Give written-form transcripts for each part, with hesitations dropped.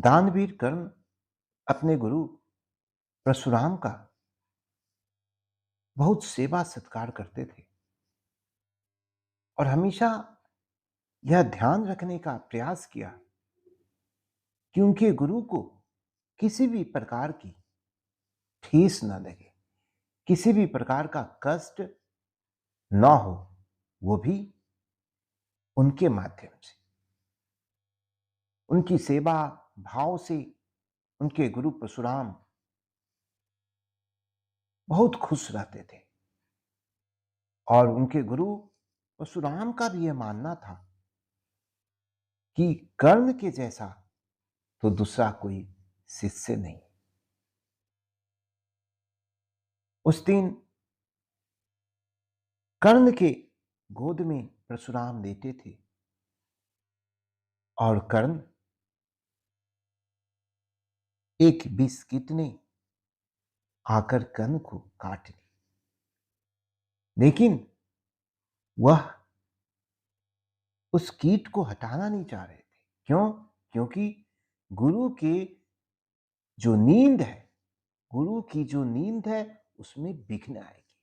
दानवीर कर्ण अपने गुरु परशुराम का बहुत सेवा सत्कार करते थे और हमेशा यह ध्यान रखने का प्रयास किया कि उनके गुरु को किसी भी प्रकार की ठेस न लगे, किसी भी प्रकार का कष्ट न हो, वो भी उनके माध्यम से। उनकी सेवा भाव से उनके गुरु परशुराम बहुत खुश रहते थे और उनके गुरु परशुराम का भी यह मानना था कि कर्ण के जैसा तो दूसरा कोई शिष्य नहीं। उस दिन कर्ण के गोद में परशुराम लेटे थे और कर्ण एक बिस्किट ने आकर कर्ण को काट ली, लेकिन वह उस कीट को हटाना नहीं चाह रहे थे। क्यों? क्योंकि गुरु की जो नींद है, गुरु की जो नींद है उसमें विघ्न आएगी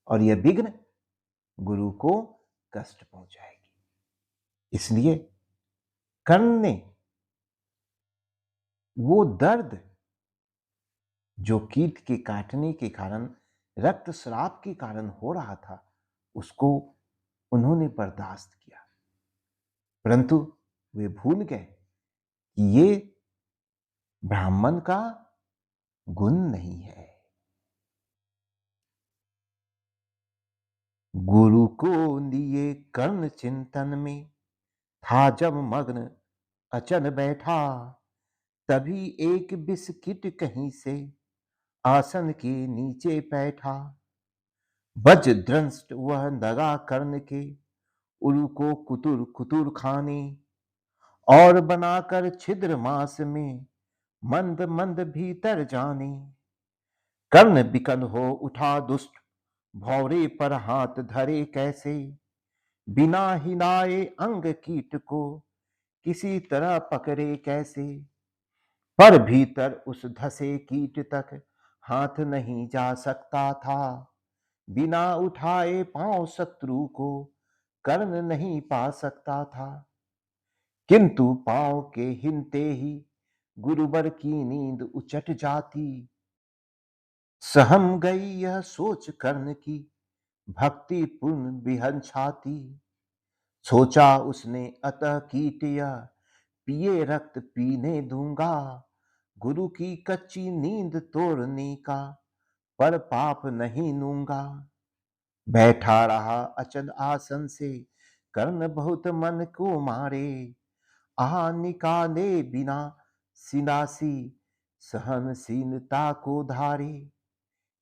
और यह विघ्न गुरु को कष्ट पहुंचाएगी। इसलिए कर्ण ने वो दर्द जो कीट के काटने के कारण, रक्तस्राव के कारण हो रहा था, उसको उन्होंने बर्दाश्त किया, परंतु वे भूल गए कि ये ब्राह्मण का गुण नहीं है। गुरु को लिए कर्ण चिंतन में था जब मग्न अचल बैठा, तभी एक बिस्किट कहीं से आसन के नीचे बैठा। वज्रदंष्ट वह लगा कर्ण के, उरु को कुतुर कुतुर खाने, और बनाकर छिद्र मांस में मंद मंद भीतर जाने। कर्ण विकल हो उठा दुष्ट, भौरे पर हाथ धरे कैसे, बिना हिलाए अंग कीट को किसी तरह पकड़े कैसे। पर भीतर उस धसे कीट तक हाथ नहीं जा सकता था, बिना उठाए पांव शत्रु को कर्ण नहीं पा सकता था। किंतु पांव के हिलते ही गुरुवर की नींद उचट जाती। सहम गई यह सोच कर्ण की, भक्ति पूर्ण बिहन छाती। सोचा उसने अतः कीट यह पिए रक्त पीने दूंगा, गुरु की कच्ची नींद तोड़ने का पर पाप नहीं लूंगा। बैठा रहा अचल आसन से कर्ण बहुत मन को मारे, आह निकाले बिना सिनासी सहनशीलता को धारे।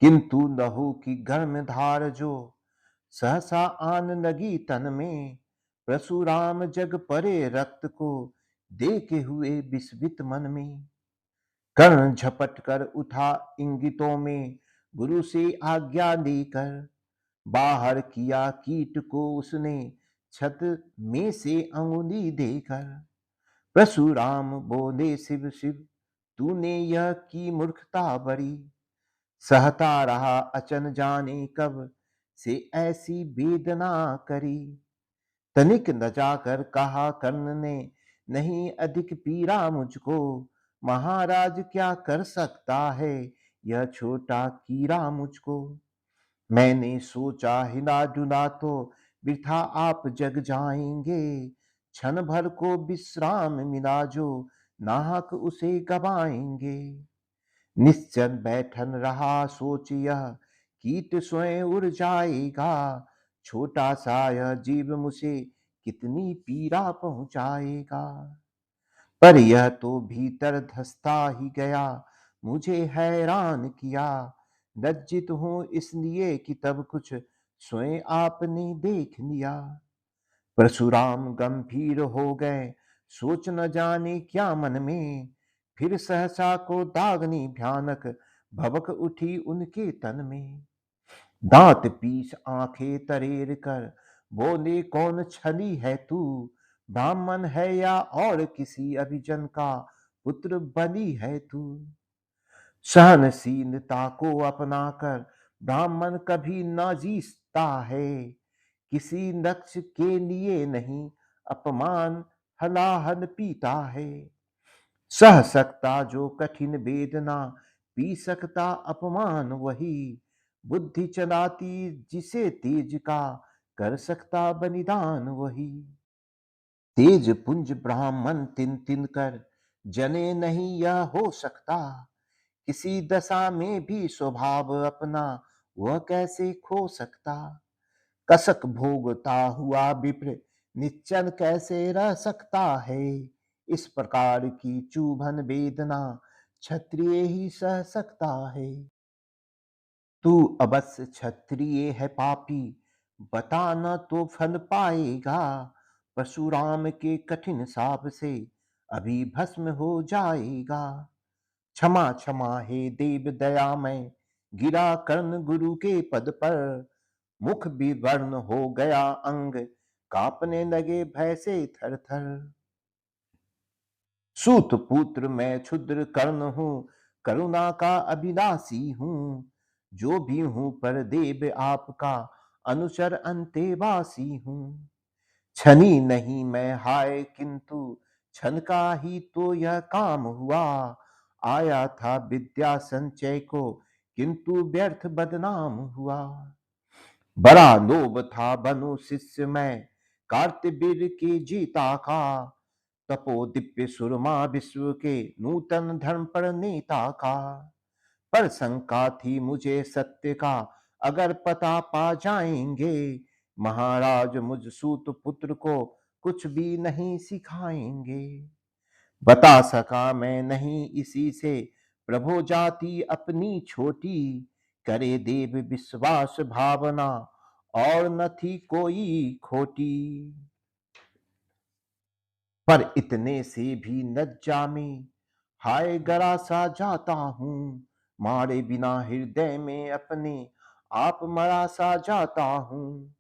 किंतु लहू की गर्म धार जो सहसा आन लगी तन में, परशुराम जग परे रक्त को देखे हुए विस्मित मन में। कर्ण झपट कर उठा इंगितों में गुरु से आज्ञा लेकर, बाहर किया कीट को उसने छत में से अंगुली देकर। परशुराम बोले शिव शिव तूने यह की मूर्खता बड़ी, सहता रहा अचन जाने कब से ऐसी वेदना करी। तनिक न जाकर कहा कर्ण ने नहीं अधिक पीड़ा मुझको, महाराज क्या कर सकता है यह छोटा कीड़ा मुझको। मैंने सोचा हिला डुला तो वृथा आप जग जाएंगे, क्षण भर को विश्राम मिला जो नाहक उसे गवाएंगे। निश्चल बैठन रहा सोच यह कीट स्वयं उड़ जाएगा, छोटा सा यह जीव मुझे कितनी पीड़ा पहुंचाएगा। पर यह तो भीतर धसता ही गया, मुझे हैरान किया। लज्जित हूं इसलिए कि तब कुछ स्वयं आपने देख लिया। परशुराम गंभीर हो गए सोच न जाने क्या मन में, फिर सहसा को दागनी भयानक भवक उठी उनके तन में। दांत पीस आंखें तरेर कर बोले कौन छली है तू, ब्राह्मण है या और किसी अभिजन का पुत्र बलि है तू। सहनशीलता को अपनाकर ब्राह्मण कभी न जीतता है, किसी लक्ष्य के लिए नहीं अपमान हलाहल पीता है। सह सकता जो कठिन वेदना, पी सकता अपमान वही, बुद्धि चलाती जिसे तेज का, कर सकता बलिदान वही। तेज पुंज ब्राह्मण तिन तिन कर, जने नहीं यह हो सकता, किसी दशा में भी स्वभाव अपना वह कैसे खो सकता। कसक भोगता हुआ विप्र निश्चल कैसे रह सकता है, इस प्रकार की चुभन वेदना क्षत्रिय ही सह सकता है। तू अवश्य क्षत्रिय है पापी, बता न तो फल पाएगा, परशुराम के कठिन शाप से अभी भस्म हो जाएगा। क्षमा क्षमा हे देव दया में, गिरा कर्ण गुरु के पद पर, मुख विवर्ण हो गया अंग, कांपने लगे भय से थर थर। सूत पुत्र मैं क्षुद्र कर्ण हूँ, करुणा का अभिलाषी हूँ, जो भी हूँ पर देव आपका अनुचर अंतेवासी हूँ। छनी नहीं मैं हाय किंतु छन का ही तो यह काम हुआ, आया था विद्या संचय को किंतु व्यर्थ बदनाम हुआ। बड़ा लोभ था बनु शिष्य में कार्तवीर के जीता का, तपो दिव्य सुरमा विश्व के नूतन धर्म पर नेता का। पर शंका थी मुझे सत्य का, अगर पता पा जाएंगे, महाराज मुझ सूत पुत्र को कुछ भी नहीं सिखाएंगे। बता सका मैं नहीं इसी से, प्रभु जाति अपनी छोटी, करे देव विश्वास भावना और न थी कोई खोटी। पर इतने से भी लज्जा में हाय गरा सा जाता हूँ, मारे बिना हृदय में अपने आप मरा सा जाता हूँ।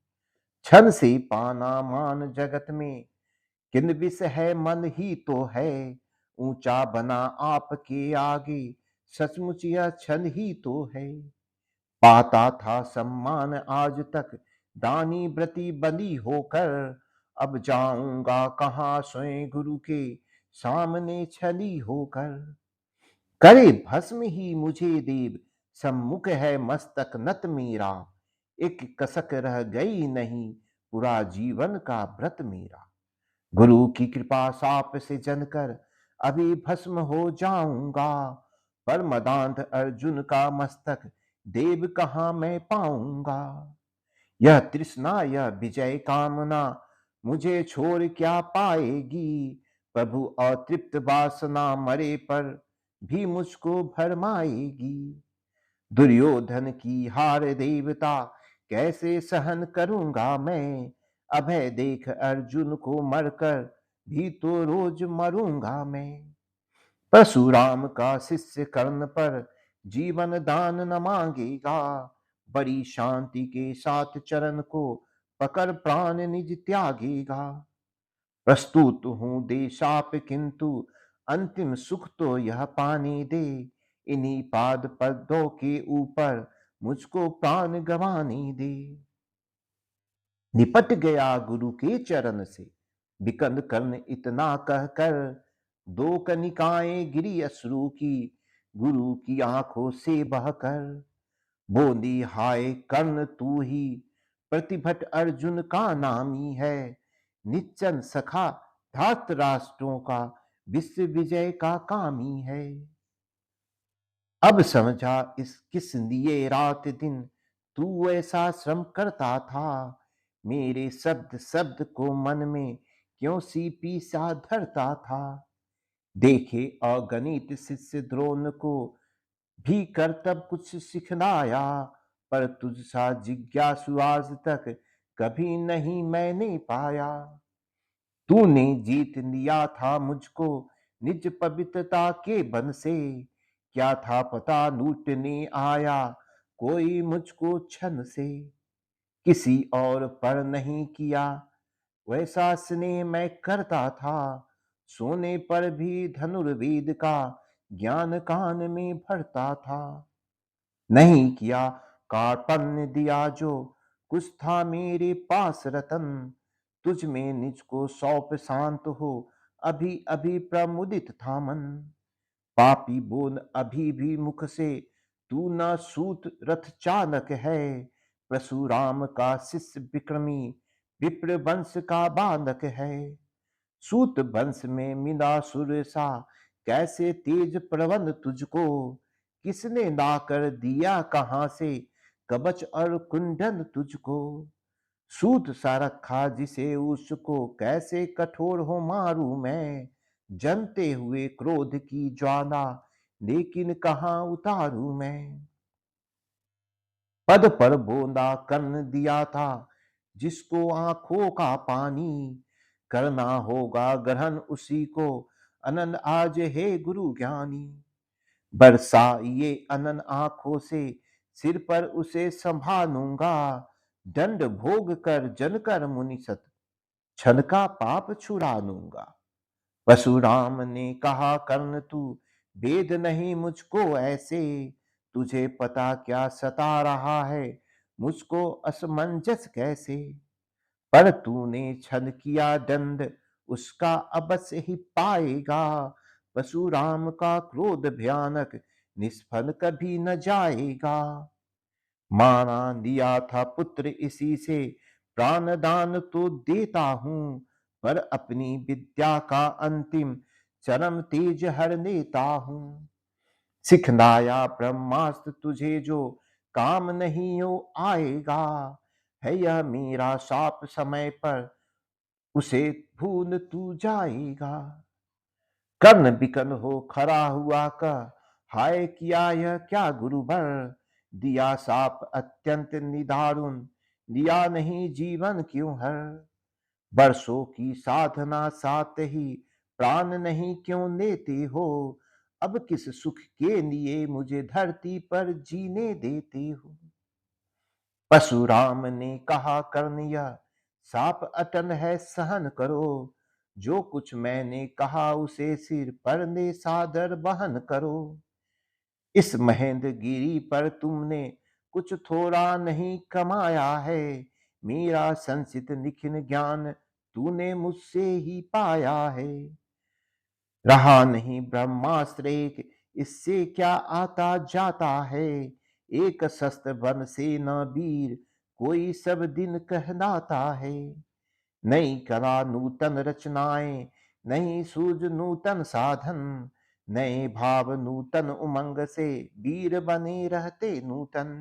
छल से पाना मान जगत में किन विष है, मन ही तो है, ऊंचा बना आपके आगे सचमुच यह छल ही तो है। पाता था सम्मान आज तक दानी व्रती बलि होकर, अब जाऊंगा कहाँ स्वयं गुरु के सामने छली होकर। करे भस्म ही मुझे देव, सम्मुख है मस्तक नत मेरा, एक कसक रह गई नहीं पूरा जीवन का व्रत मेरा। गुरु की कृपा साप से जनकर अभी भस्म हो जाऊंगा, पर मदांत अर्जुन का मस्तक देव कहाँ मैं पाऊंगा। यह तृष्णा यह विजय कामना मुझे छोड़ क्या पाएगी, प्रभु अतृप्त वासना मरे पर भी मुझको भरमाएगी। दुर्योधन की हार देवता कैसे सहन करूंगा मैं, अभय देख अर्जुन को मरकर भी तो रोज मरूंगा मैं। परशुराम का शिष्य कर्ण पर जीवन दान न मांगेगा, बड़ी शांति के साथ चरण को पकड़ प्राण निज त्यागेगा। प्रस्तुत हूं दे शाप किंतु अंतिम सुख तो यह पाने दे, इन्हीं पाद पद्मों के ऊपर मुझको प्राण गंवाने दे। निपट गया गुरु के चरण से विकल कर्ण इतना कहकर, दो कनिकाएं गिरी अश्रु की गुरु की आंखों से बहकर। बोली हाय कर्ण तू ही प्रतिभट अर्जुन का नामी है, निच्चन सखा धात राष्ट्रों का विश्व विजय का कामी है। अब समझा इस किस लिए रात दिन तू ऐसा श्रम करता था, मेरे शब्द शब्द को मन में क्यों सीपी सा धरता था। देखे अगणित शिष्य द्रोण को भी करतब कुछ सिखलाया, पर तुझ सा जिज्ञासु आज तक कभी नहीं मैंने पाया। तूने जीत लिया था मुझको निज पवित्रता के बन से, क्या था पता लूटने आया कोई मुझको छन से। किसी और पर नहीं किया वैसा स्नेह मैं करता था, सोने पर भी धनुर्वेद का ज्ञान कान में भरता था। नहीं किया कार्पण्य दिया जो कुछ था मेरे पास रतन, तुझ में निज को सौंप शांत हो अभी अभी प्रमुदित था मन। पापी बोल अभी भी मुख से, तू न सूत रथ चालक है, परशुराम का शिष्य विक्रमी विप्र वंश का बालक है। सूत वंश में मिला सुर सा, कैसे तेज प्रबंध तुझको, किसने लाकर दिया कहाँ से कवच और कुंडल तुझको। सूत सा रखा जिसे उसको, कैसे कठोर हो मारू मैं, जलते हुए क्रोध की ज्वाला लेकिन कहाँ उतारू मैं। पद पर बूंदा कर्ण दिया था जिसको आंखों का पानी, करना होगा ग्रहण उसी को अनन आज है गुरु ज्ञानी। बरसा ये अनन आंखों से, सिर पर उसे संभालूंगा, दंड भोग कर जन कर मुनिसत, छल का पाप छुड़ा लूंगा। परशुराम ने कहा कर्ण तू वेद नहीं मुझको ऐसे, तुझे पता क्या सता रहा है मुझको असमंजस कैसे। पर तूने छल किया दंड उसका अवश्य ही पाएगा, परशुराम का क्रोध भयानक निष्फल कभी न जाएगा। माना दिया था पुत्र इसी से, प्राण दान तो देता हूं, पर अपनी विद्या का अंतिम चरम तेज हर लेता हूं। सिखलाया ब्रह्मास्त्र तुझे जो, काम नहीं हो आएगा, है यह मेरा शाप समय पर उसे भूल तू जाएगा। कर्ण बिकन हो खड़ा हुआ का, हाय किया यह क्या गुरुवर, दिया साप अत्यंत निदारुण, लिया नहीं जीवन क्यों हर। वर्षों की साधना साथ ही प्राण नहीं क्यों लेते हो, अब किस सुख के लिए मुझे धरती पर जीने देते हो। परशुराम ने कहा कर्ण यह साप अटल है सहन करो, जो कुछ मैंने कहा उसे सिर पर ले सादर वहन करो। इस महेंद्र गिरी पर तुमने कुछ थोड़ा नहीं कमाया है, मेरा संचित निखिल ज्ञान तूने मुझसे ही पाया है। रहा नहीं ब्रह्मास्त्र एक, इससे क्या आता जाता है, एक शस्त्र बन से न वीर कोई सब दिन कहलाता है। नई कला नूतन रचनाएं, नई सूझ नूतन साधन, नए भाव नूतन उमंग से वीर बने रहते नूतन।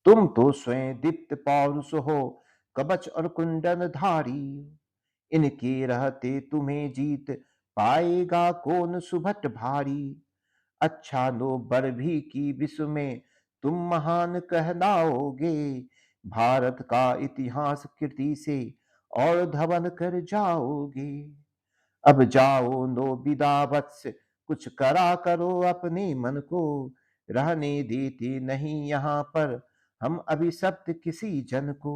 तुम तो स्वयं दीप्त पौरुष हो, कवच और कुंडल धारी, इनके रहते तुम्हें जीत पाएगा कौन सुभट भारी। अच्छा लो बर भी की विश्व में तुम महान कहलाओगे, भारत का इतिहास कीर्ति से और धवन कर जाओगे। अब जाओ लो विदा वत्स, कुछ करा करो अपने मन को, रहने देते नहीं यहाँ पर हम अभिशप्त किसी जन को।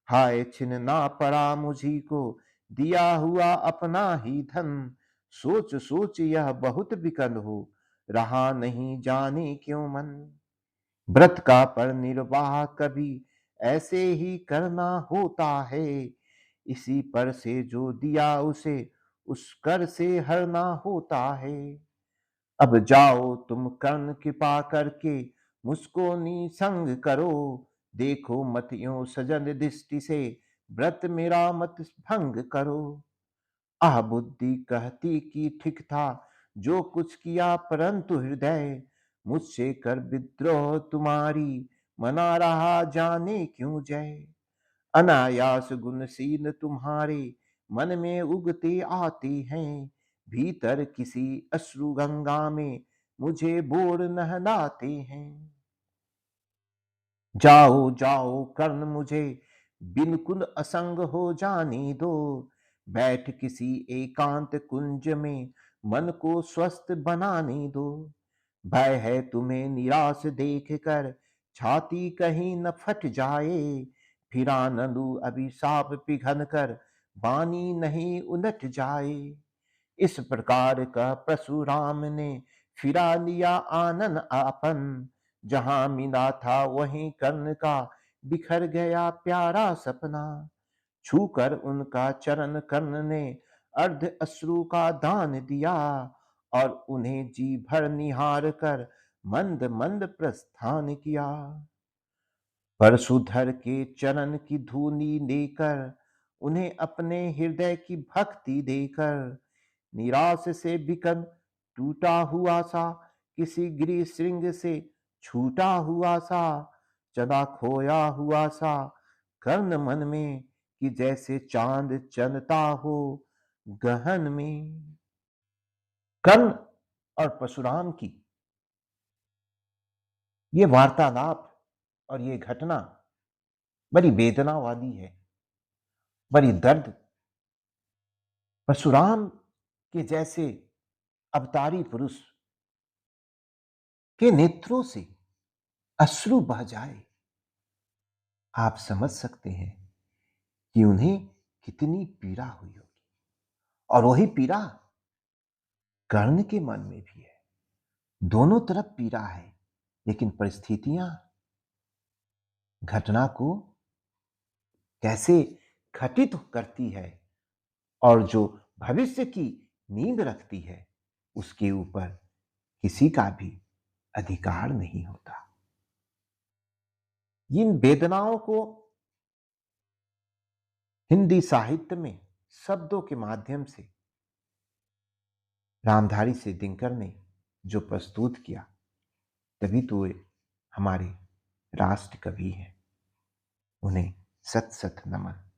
हाय छिनना पड़ा मुझी को, दिया हुआ अपना ही धन, सोच सोच यह बहुत विकल हो, रहा नहीं जाने क्यों मन। व्रत का पर निर्वाह कभी ऐसे ही करना होता है, इसी पर से जो दिया उसे उस कर से हरना होता है। अब जाओ तुम कर्ण कृपा करके मुझको निसंग करो, देखो मत यूं सजन दृष्टि से व्रत मेरा मत भंग करो। आह बुद्धि कहती कि ठीक था जो कुछ किया, परंतु हृदय मुझसे कर विद्रोह तुम्हारी मना रहा जाने क्यों जय। अनायास गुणशील तुम्हारे मन में उगते आते हैं, भीतर किसी अश्रु गंगा में मुझे बोर नहलाते हैं। जाओ जाओ कर्ण मुझे बिल्कुल असंग हो जाने दो, बैठ किसी एकांत कुंज में मन को स्वस्थ बनाने दो। भय है तुम्हें निराश देख कर छाती कहीं न फट जाए, फिरा न लूं अभिशाप पिघल कर वाणी नहीं उलट जाए। इस प्रकार का परशुराम ने फिरा लिया आनन आपन। जहां मिला था वहीं कर्ण का बिखर गया प्यारा सपना। छूकर उनका चरण कर्ण ने अर्ध अश्रु का दान दिया, और उन्हें जी भर निहार कर मंद मंद प्रस्थान किया। परशुधर के चरण की धूली लेकर, उन्हें अपने हृदय की भक्ति देकर, निराश से बिकन टूटा हुआ सा, किसी गिरी श्रृंग से छूटा हुआ सा, चला खोया हुआ सा कर्ण मन में, कि जैसे चांद चलता हो गहन में। कर्ण और परशुराम की ये वार्तालाप और ये घटना बड़ी वेदना वाली है, बड़ी दर्द। परशुराम के जैसे अवतारी पुरुष के नेत्रों से अश्रु बह जाए, आप समझ सकते हैं कि उन्हें कितनी पीड़ा हुई होगी। और वही पीड़ा कर्ण के मन में भी है। दोनों तरफ पीड़ा है, लेकिन परिस्थितियां घटना को कैसे घटित करती है और जो भविष्य की नींद रखती है, उसके ऊपर किसी का भी अधिकार नहीं होता। इन वेदनाओं को हिंदी साहित्य में शब्दों के माध्यम से रामधारी सिंह दिनकर ने जो प्रस्तुत किया, तभी तो वे हमारे राष्ट्र कवि हैं। उन्हें सत सत नमन।